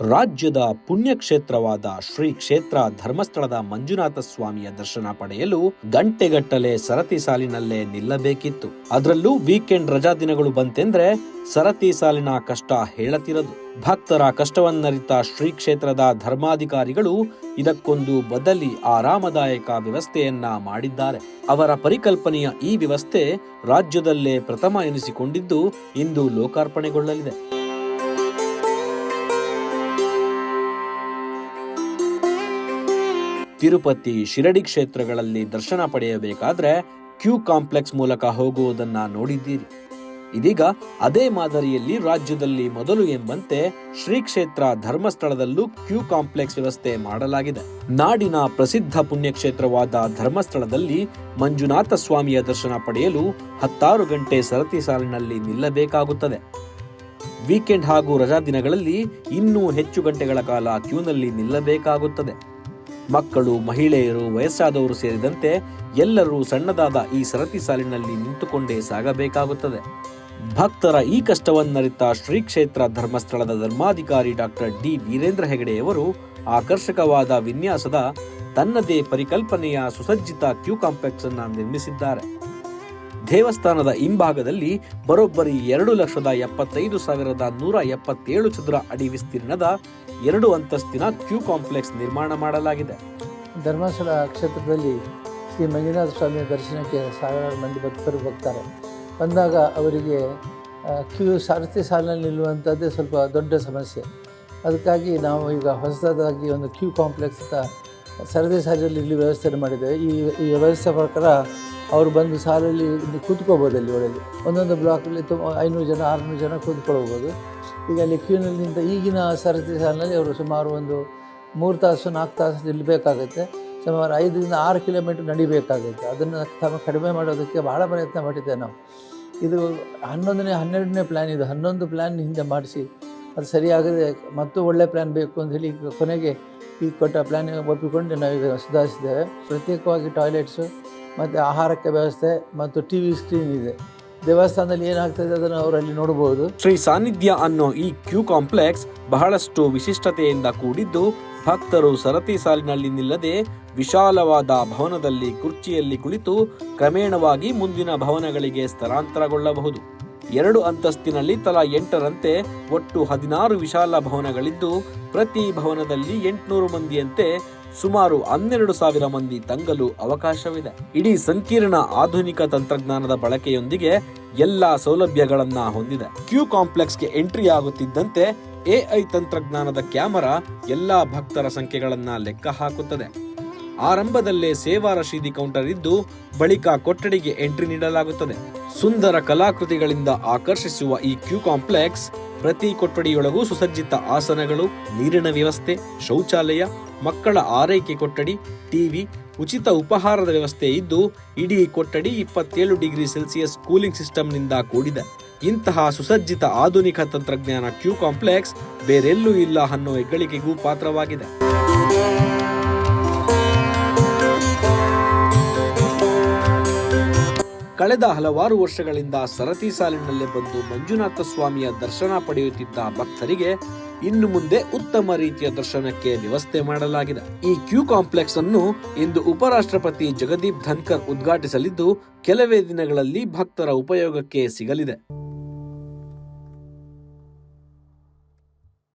ರಾಜ್ಯದ ಪುಣ್ಯಕ್ಷೇತ್ರವಾದ ಶ್ರೀ ಕ್ಷೇತ್ರ ಧರ್ಮಸ್ಥಳದ ಮಂಜುನಾಥ ಸ್ವಾಮಿಯ ದರ್ಶನ ಪಡೆಯಲು ಗಂಟೆಗಟ್ಟಲೆ ಸರತಿ ಸಾಲಿನಲ್ಲೇ ನಿಲ್ಲಬೇಕಿತ್ತು. ಅದರಲ್ಲೂ ವೀಕೆಂಡ್ ರಜಾ ದಿನಗಳು ಬಂತೆಂದ್ರೆ ಸರತಿ ಸಾಲಿನ ಕಷ್ಟ ಹೇಳತಿರದು. ಭಕ್ತರ ಕಷ್ಟವನ್ನರಿತ ಶ್ರೀ ಕ್ಷೇತ್ರದ ಧರ್ಮಾಧಿಕಾರಿಗಳು ಇದಕ್ಕೊಂದು ಬದಲಿ ಆರಾಮದಾಯಕ ವ್ಯವಸ್ಥೆಯನ್ನ ಮಾಡಿದ್ದಾರೆ. ಅವರ ಪರಿಕಲ್ಪನೆಯ ಈ ವ್ಯವಸ್ಥೆ ರಾಜ್ಯದಲ್ಲೇ ಪ್ರಥಮ ಎನಿಸಿಕೊಂಡಿದ್ದು ಇಂದು ಲೋಕಾರ್ಪಣೆಗೊಳ್ಳಲಿದೆ. ತಿರುಪತಿ, ಶಿರಡಿ ಕ್ಷೇತ್ರಗಳಲ್ಲಿ ದರ್ಶನ ಪಡೆಯಬೇಕಾದ್ರೆ ಕ್ಯೂ ಕಾಂಪ್ಲೆಕ್ಸ್ ಮೂಲಕ ಹೋಗುವುದನ್ನ ನೋಡಿದ್ದೀರಿ. ಇದೀಗ ಅದೇ ಮಾದರಿಯಲ್ಲಿ ರಾಜ್ಯದಲ್ಲಿ ಮೊದಲು ಎಂಬಂತೆ ಶ್ರೀ ಕ್ಷೇತ್ರ ಧರ್ಮಸ್ಥಳದಲ್ಲೂ ಕ್ಯೂ ಕಾಂಪ್ಲೆಕ್ಸ್ ವ್ಯವಸ್ಥೆ ಮಾಡಲಾಗಿದೆ. ನಾಡಿನ ಪ್ರಸಿದ್ಧ ಪುಣ್ಯಕ್ಷೇತ್ರವಾದ ಧರ್ಮಸ್ಥಳದಲ್ಲಿ ಮಂಜುನಾಥ ಸ್ವಾಮಿಯ ದರ್ಶನ ಪಡೆಯಲು 16 ಗಂಟೆ ಸರತಿ ಸಾಲಿನಲ್ಲಿ ನಿಲ್ಲಬೇಕಾಗುತ್ತದೆ. ವೀಕೆಂಡ್ ಹಾಗೂ ರಜಾ ದಿನಗಳಲ್ಲಿ ಇನ್ನೂ ಹೆಚ್ಚು ಗಂಟೆಗಳ ಕಾಲ ಕ್ಯೂನಲ್ಲಿ ನಿಲ್ಲಬೇಕಾಗುತ್ತದೆ. ಮಕ್ಕಳು, ಮಹಿಳೆಯರು, ವಯಸ್ಸಾದವರು ಸೇರಿದಂತೆ ಎಲ್ಲರೂ ಸಣ್ಣದಾದ ಈ ಸರತಿ ಸಾಲಿನಲ್ಲಿ ನಿಂತುಕೊಂಡೇ ಸಾಗಬೇಕಾಗುತ್ತದೆ. ಭಕ್ತರ ಈ ಕಷ್ಟವನ್ನರಿತ ಶ್ರೀ ಕ್ಷೇತ್ರ ಧರ್ಮಸ್ಥಳದ ಧರ್ಮಾಧಿಕಾರಿ ಡಾಕ್ಟರ್ ಡಿ ವೀರೇಂದ್ರ ಹೆಗಡೆಯವರು ಆಕರ್ಷಕವಾದ ವಿನ್ಯಾಸದ ತನ್ನದೇ ಪರಿಕಲ್ಪನೆಯ ಸುಸಜ್ಜಿತ ಕ್ಯೂ ಕಾಂಪ್ಲೆಕ್ಸ್ ಅನ್ನು ನಿರ್ಮಿಸಿದ್ದಾರೆ. ದೇವಸ್ಥಾನದ ಹಿಂಭಾಗದಲ್ಲಿ ಬರೋಬ್ಬರಿ 2,75,177 ಚದುರ ಅಡಿ ವಿಸ್ತೀರ್ಣದ 2 ಅಂತಸ್ತಿನ ಕ್ಯೂ ಕಾಂಪ್ಲೆಕ್ಸ್ ನಿರ್ಮಾಣ ಮಾಡಲಾಗಿದೆ. ಧರ್ಮಸ್ಥಳ ಕ್ಷೇತ್ರದಲ್ಲಿ ಶ್ರೀ ಮಂಜುನಾಥ ಸ್ವಾಮಿಯ ದರ್ಶನಕ್ಕೆ ಸಾವಿರಾರು ಮಂದಿ ಭಕ್ತರು ಬರ್ತಾರೆ. ಬಂದಾಗ ಅವರಿಗೆ ಸರತಿ ಸಾಲಿನಲ್ಲಿ ನಿಲ್ಲುವಂಥದ್ದೇ ಸ್ವಲ್ಪ ದೊಡ್ಡ ಸಮಸ್ಯೆ. ಅದಕ್ಕಾಗಿ ನಾವು ಈಗ ಹೊಸದಾಗಿ ಒಂದು ಕ್ಯೂ ಕಾಂಪ್ಲೆಕ್ಸ್ ಸರತಿ ಸಾಲಿನಲ್ಲಿ ಇಲ್ಲಿ ವ್ಯವಸ್ಥೆ ಮಾಡಿದ್ದೇವೆ. ಈ ವ್ಯವಸ್ಥೆ ಪ್ರಕಾರ ಅವರು ಬಂದು ಸಾಲಲ್ಲಿ ಕೂತ್ಕೋಬೋದು. ಅಲ್ಲಿ ಒಳಗೆ ಒಂದೊಂದು ಬ್ಲಾಕಲ್ಲಿ 500 ಜನ 600 ಜನ ಕೂತ್ಕೊಳ್ಬೋದು. ಈಗ ಅಲ್ಲಿ ಕ್ಯೂನಲ್ಲಿ ನಿಂತ ಈಗಿನ ಸರತಿ ಸಾಲಿನಲ್ಲಿ ಅವರು ಸುಮಾರು ಒಂದು 3 ತಾಸು 4 ತಾಸು ನಿಲ್ಲಬೇಕಾಗುತ್ತೆ. ಸುಮಾರು 5ರಿಂದ 6 ಕಿಲೋಮೀಟರ್ ನಡಿಬೇಕಾಗುತ್ತೆ. ಅದನ್ನು ಕಡಿಮೆ ಮಾಡೋದಕ್ಕೆ ಬಹಳ ಪ್ರಯತ್ನ ಪಟ್ಟಿದ್ದೇವೆ ನಾವು. ಇದು 11ನೇ 12ನೇ ಪ್ಲ್ಯಾನ್ ಇದು. 11 ಪ್ಲ್ಯಾನ್ ಹಿಂದೆ ಮಾಡಿಸಿ ಅದು ಸರಿಯಾಗದೆ ಮತ್ತು ಒಳ್ಳೆ ಪ್ಲ್ಯಾನ್ ಬೇಕು ಅಂತ ಹೇಳಿ ಕೊನೆಗೆ ಈ ಕೊಟ್ಟ ಪ್ಲ್ಯಾನ್ ಒಪ್ಪಿಕೊಂಡು ನಾವೀಗ ಸುಧಾರಿಸಿದ್ದೇವೆ. ಪ್ರತ್ಯೇಕವಾಗಿ ಟಾಯ್ಲೆಟ್ಸು ಮತ್ತು ಆಹಾರಕ್ಕೆ ವ್ಯವಸ್ಥೆ ಮತ್ತು TV ಸ್ಕ್ರೀನ್ ಇದೆ. ದೇವಸ್ಥಾನದಲ್ಲಿ ಏನಾಗ್ತದೆ ಅದನ್ನು ಅವರಲ್ಲಿ ನೋಡಬಹುದು. ಶ್ರೀ ಸಾನ್ನಿಧ್ಯ ಅನ್ನೋ ಈ ಕ್ಯೂ ಕಾಂಪ್ಲೆಕ್ಸ್ ಬಹಳಷ್ಟು ವಿಶಿಷ್ಟತೆಯಿಂದ ಕೂಡಿದ್ದು ಭಕ್ತರು ಸರತಿ ಸಾಲಿನಲ್ಲಿ ನಿಲ್ಲದೆ ವಿಶಾಲವಾದ ಭವನದಲ್ಲಿ ಕುರ್ಚಿಯಲ್ಲಿ ಕುಳಿತು ಕ್ರಮೇಣವಾಗಿ ಮುಂದಿನ ಭವನಗಳಿಗೆ ಸ್ಥಳಾಂತರಗೊಳ್ಳಬಹುದು. 2 ಅಂತಸ್ತಿನಲ್ಲಿ ತಲಾ 8ರಂತೆ ಒಟ್ಟು 16 ವಿಶಾಲ ಭವನಗಳಿದ್ದು ಪ್ರತಿ ಭವನದಲ್ಲಿ 800 ಮಂದಿಯಂತೆ ಸುಮಾರು 12,000 ಮಂದಿ ತಂಗಲು ಅವಕಾಶವಿದೆ. ಇಡೀ ಸಂಕೀರ್ಣ ಆಧುನಿಕ ತಂತ್ರಜ್ಞಾನದ ಬಳಕೆಯೊಂದಿಗೆ ಎಲ್ಲಾ ಸೌಲಭ್ಯಗಳನ್ನ ಹೊಂದಿದೆ. ಕ್ಯೂ ಕಾಂಪ್ಲೆಕ್ಸ್ಗೆ ಎಂಟ್ರಿ ಆಗುತ್ತಿದ್ದಂತೆ AI ತಂತ್ರಜ್ಞಾನದ ಕ್ಯಾಮೆರಾ ಎಲ್ಲಾ ಭಕ್ತರ ಸಂಖ್ಯೆಗಳನ್ನ ಲೆಕ್ಕ ಹಾಕುತ್ತದೆ. ಆರಂಭದಲ್ಲೇ ಸೇವಾ ರಶೀದಿ ಕೌಂಟರ್ ಇದ್ದು ಬಳಿಕ ಕೊಠಡಿಗೆ ಎಂಟ್ರಿ ನೀಡಲಾಗುತ್ತದೆ. ಸುಂದರ ಕಲಾಕೃತಿಗಳಿಂದ ಆಕರ್ಷಿಸುವ ಈ ಕ್ಯೂ ಕಾಂಪ್ಲೆಕ್ಸ್ ಪ್ರತಿ ಕೊಠಡಿಯೊಳಗೂ ಸುಸಜ್ಜಿತ ಆಸನಗಳು, ನೀರಿನ ವ್ಯವಸ್ಥೆ, ಶೌಚಾಲಯ, ಮಕ್ಕಳ ಆರೈಕೆ ಕೊಠಡಿ, TV, ಉಚಿತ ಉಪಹಾರದ ವ್ಯವಸ್ಥೆ ಇದ್ದು ಇಡೀ ಕೊಠಡಿ 27 ಡಿಗ್ರಿ ಸೆಲ್ಸಿಯಸ್ ಕೂಲಿಂಗ್ ಸಿಸ್ಟಮ್ನಿಂದ ಕೂಡಿದೆ. ಇಂತಹ ಸುಸಜ್ಜಿತ ಆಧುನಿಕ ತಂತ್ರಜ್ಞಾನ ಕ್ಯೂ ಕಾಂಪ್ಲೆಕ್ಸ್ ಬೇರೆಲ್ಲೂ ಇಲ್ಲ ಅನ್ನೋ ಹೆಗ್ಗಳಿಕೆಗೂ ಪಾತ್ರವಾಗಿದೆ. ಕಳೆದ ಹಲವಾರು ವರ್ಷಗಳಿಂದ ಸರತಿ ಸಾಲಿನಲ್ಲೇ ಬಂದು ಮಂಜುನಾಥ ಸ್ವಾಮಿಯ ದರ್ಶನ ಪಡೆಯುತ್ತಿದ್ದ ಭಕ್ತರಿಗೆ ಇನ್ನು ಮುಂದೆ ಉತ್ತಮ ರೀತಿಯ ದರ್ಶನಕ್ಕೆ ವ್ಯವಸ್ಥೆ ಮಾಡಲಾಗಿದೆ. ಈ ಕ್ಯೂ ಕಾಂಪ್ಲೆಕ್ಸ್ ಅನ್ನು ಇಂದು ಉಪರಾಷ್ಟ್ರಪತಿ ಜಗದೀಪ್ ಧನ್ಕರ್ ಉದ್ಘಾಟಿಸಲಿದ್ದು ಕೆಲವೇ ದಿನಗಳಲ್ಲಿ ಭಕ್ತರ ಉಪಯೋಗಕ್ಕೆ ಸಿಗಲಿದೆ.